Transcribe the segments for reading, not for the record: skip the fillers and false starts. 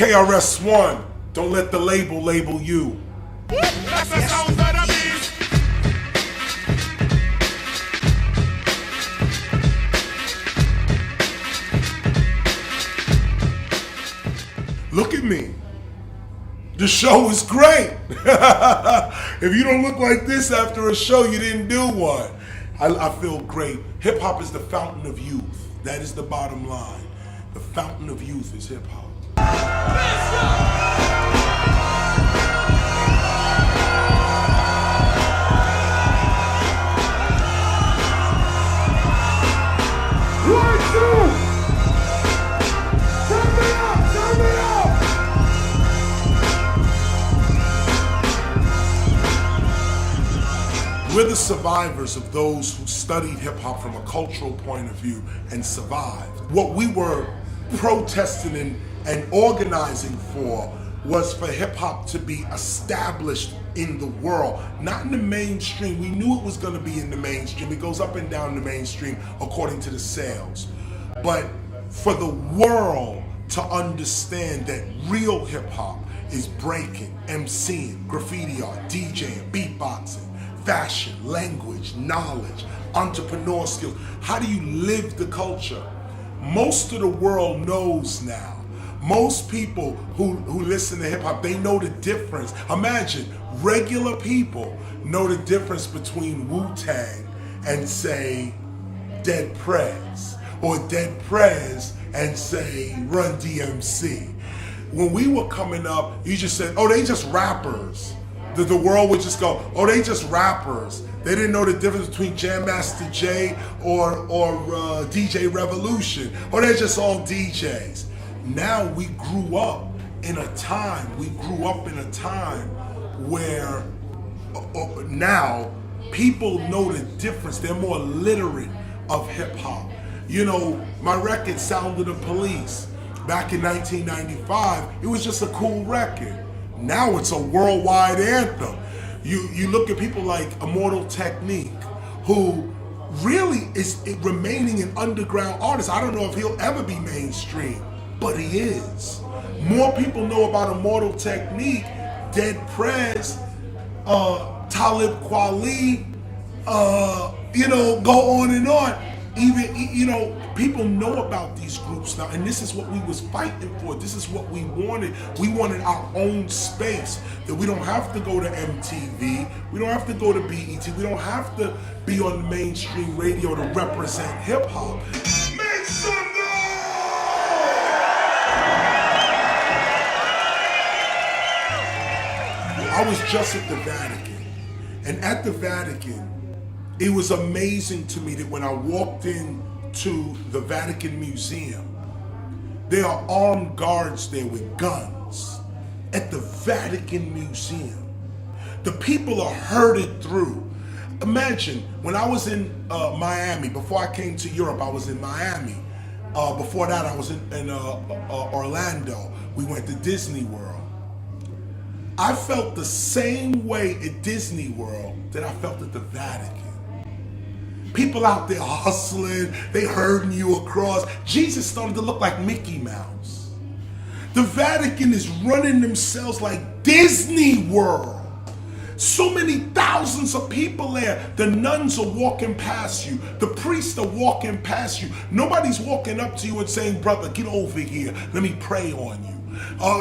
KRS-One, don't let the label label you. That's the sound of the beast. Look at me. The show is great. If you don't look like this after a show, you didn't do one. I feel great. Hip hop is the fountain of youth. That is the bottom line. The fountain of youth is hip hop. We're the survivors of those who studied hip-hop from a cultural point of view and survived. What we were protesting and organizing for was for hip-hop to be established in the world, not in the mainstream. We knew it was going to be in the mainstream. It goes up and down the mainstream according to the sales. But for the world to understand that real hip-hop is breaking, MCing, graffiti art, DJing, beatboxing, fashion, language, knowledge, entrepreneur skills. How do you live the culture? Most of the world knows now. Most people who listen to hip hop, they know the difference. Imagine, regular people know the difference between Wu-Tang and say Dead Prez, or Dead Prez and say Run DMC. When we were coming up, you just said, oh, they just rappers. The world would just go, oh, they just rappers. They didn't know the difference between Jam Master Jay or DJ Revolution. Or they're just all DJs. Now we grew up in a time where now people know the difference. They're more literate of hip hop. You know, my record, Sound of the Police, back in 1995, it was just a cool record. Now it's a worldwide anthem. You look at people like Immortal Technique, who really is remaining an underground artist. I don't know if he'll ever be mainstream, but he is. More people know about Immortal Technique, Dead Prez, Talib Kweli, go on and on. Even, people know about these groups now, and this is what we was fighting for. This is what we wanted. We wanted our own space, that we don't have to go to MTV, we don't have to go to BET, we don't have to be on mainstream radio to represent hip hop. Make some noise! I was just at the Vatican, and at the Vatican, it was amazing to me that when I walked in to the Vatican Museum, there are armed guards there with guns at the Vatican Museum. The people are herded through. Imagine, when I was in Miami, before I came to Europe, I was in Miami. Before that, I was in Orlando. We went to Disney World. I felt the same way at Disney World that I felt at the Vatican. People out there hustling, they herding you across. Jesus started to look like Mickey Mouse. The Vatican is running themselves like Disney World. So many thousands of people there. The nuns are walking past you. The priests are walking past you. Nobody's walking up to you and saying, brother, get over here. Let me pray on you.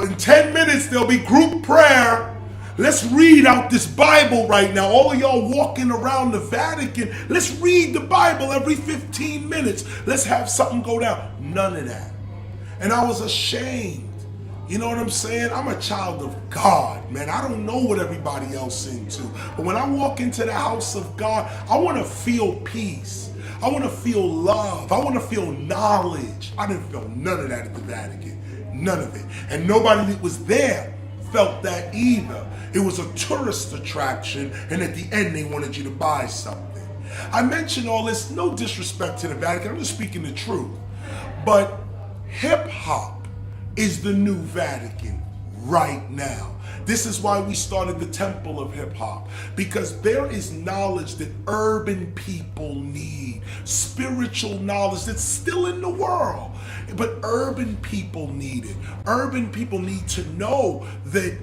In 10 minutes, there'll be group prayer. Let's read out this Bible right now. All of y'all walking around the Vatican, let's read the Bible every 15 minutes. Let's have something go down. None of that. And I was ashamed. You know what I'm saying? I'm a child of God, man. I don't know what everybody else is into. But when I walk into the house of God, I want to feel peace. I want to feel love. I want to feel knowledge. I didn't feel none of that at the Vatican. None of it. And nobody that was there felt that either. It was a tourist attraction, and at the end they wanted you to buy something. I mention all this, no disrespect to the Vatican, I'm just speaking the truth. But hip hop is the new Vatican right now. This is why we started the Temple of Hip Hop, because there is knowledge that urban people need, spiritual knowledge that's still in the world, but urban people need it. Urban people need to know that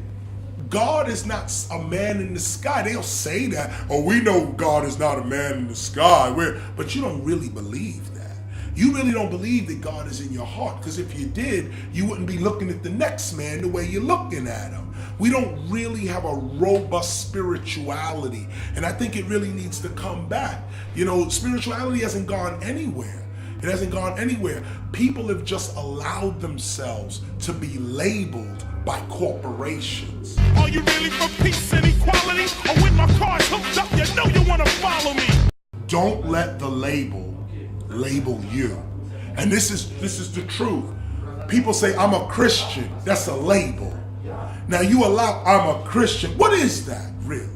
God is not a man in the sky. They'll say that, oh, we know God is not a man in the sky, but you don't really believe that. You really don't believe that God is in your heart, because if you did, you wouldn't be looking at the next man the way you're looking at him. We don't really have a robust spirituality, and I think it really needs to come back. You know, spirituality hasn't gone anywhere. It hasn't gone anywhere. People have just allowed themselves to be labeled by corporations. Are you really for peace and equality? Or when my car's hooked up, you know you want to follow me. Don't let the label you. And this is the truth. People say, I'm a Christian. That's a label. Now you allow, I'm a Christian. What is that really?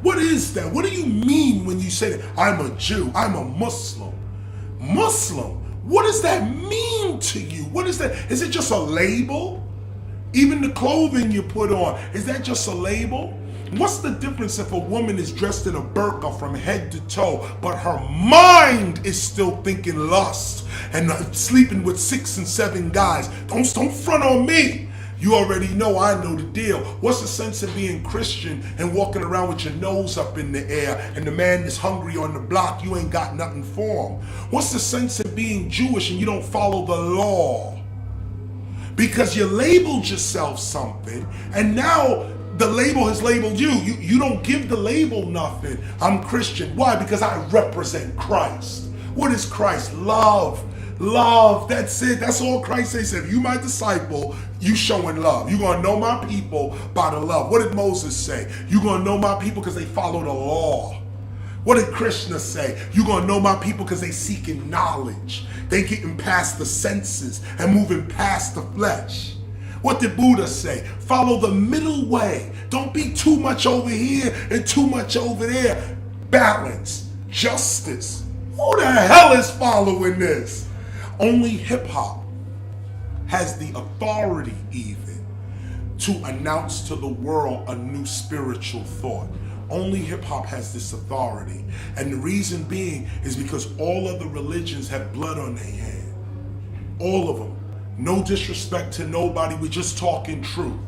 What is that? What do you mean when you say that? I'm a Jew, I'm a Muslim. Muslim, what does that mean to you? What is that? Is it just a label? Even the clothing you put on, is that just a label? What's the difference if a woman is dressed in a burqa from head to toe, but her mind is still thinking lust and sleeping with 6 and 7 guys? Don't front on me. You already know, I know the deal. What's the sense of being Christian and walking around with your nose up in the air and the man is hungry on the block, you ain't got nothing for him? What's the sense of being Jewish and you don't follow the law? Because you labeled yourself something, and now the label has labeled you. You don't give the label nothing. I'm Christian. Why? Because I represent Christ. What is Christ? Love. Love. That's it. That's all Christ says. If you my disciple, you showing love. You're going to know my people by the love. What did Moses say? You're going to know my people because they follow the law. What did Krishna say? You're going to know my people because they seeking knowledge. They getting past the senses and moving past the flesh. What did Buddha say? Follow the middle way. Don't be too much over here and too much over there. Balance. Justice. Who the hell is following this? Only hip hop has the authority even to announce to the world a new spiritual thought. Only hip hop has this authority. And the reason being is because all other religions have blood on their hand. All of them. No disrespect to nobody, we're just talking truth.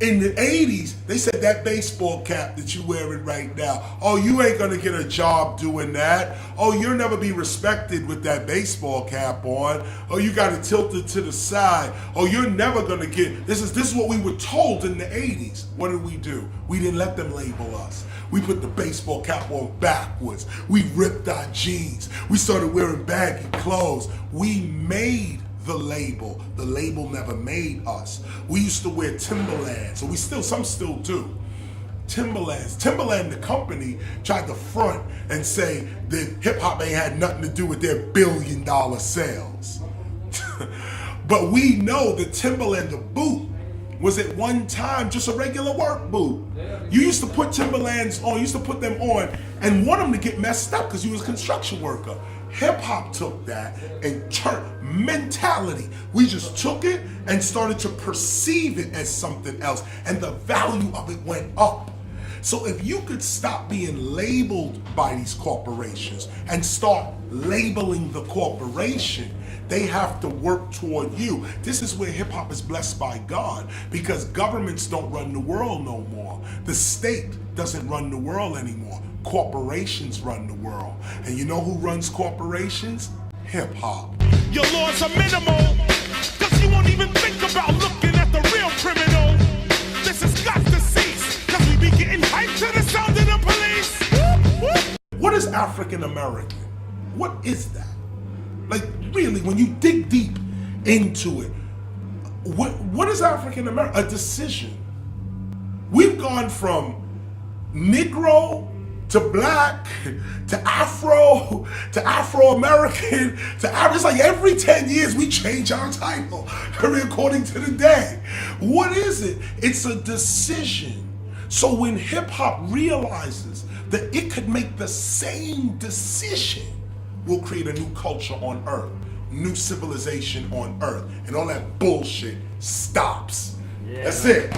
In the 80s, they said that baseball cap that you're wearing right now, oh, you ain't gonna get a job doing that. Oh, you'll never be respected with that baseball cap on. Oh, you got it tilted to the side. Oh, you're never gonna get, this is what we were told in the 80s. What did we do? We didn't let them label us. We put the baseball cap on backwards. We ripped our jeans. We started wearing baggy clothes. We made the label. The label never made us. We used to wear Timberlands, or some still do. Timberlands. Timberland, the company, tried to front and say that hip hop ain't had nothing to do with their $1 billion sales. But we know that Timberland, the boot, was at one time just a regular work boot. You used to put Timberlands on, you used to put them on and want them to get messed up because you was a construction worker. Hip hop took that and turned mentality. We just took it and started to perceive it as something else, and the value of it went up. So if you could stop being labeled by these corporations and start labeling the corporation, they have to work toward you. This is where hip hop is blessed by God, because governments don't run the world no more. The state doesn't run the world anymore. Corporations run the world. And you know who runs corporations? Hip hop. Your laws are minimal, cause you won't even think about looking at the real criminal. This has got to cease, cause we be getting hyped to the sound of the police. What is African American? What is that? Like, really, when you dig deep into it, what is African American? A decision. We've gone from Negro to black to Afro to Afro-American to it's like every 10 years we change our title according to the day. What is it? It's a decision. So when hip hop realizes that it could make the same decision we'll create a new culture on earth, new civilization on earth, and all that bullshit stops. That's it.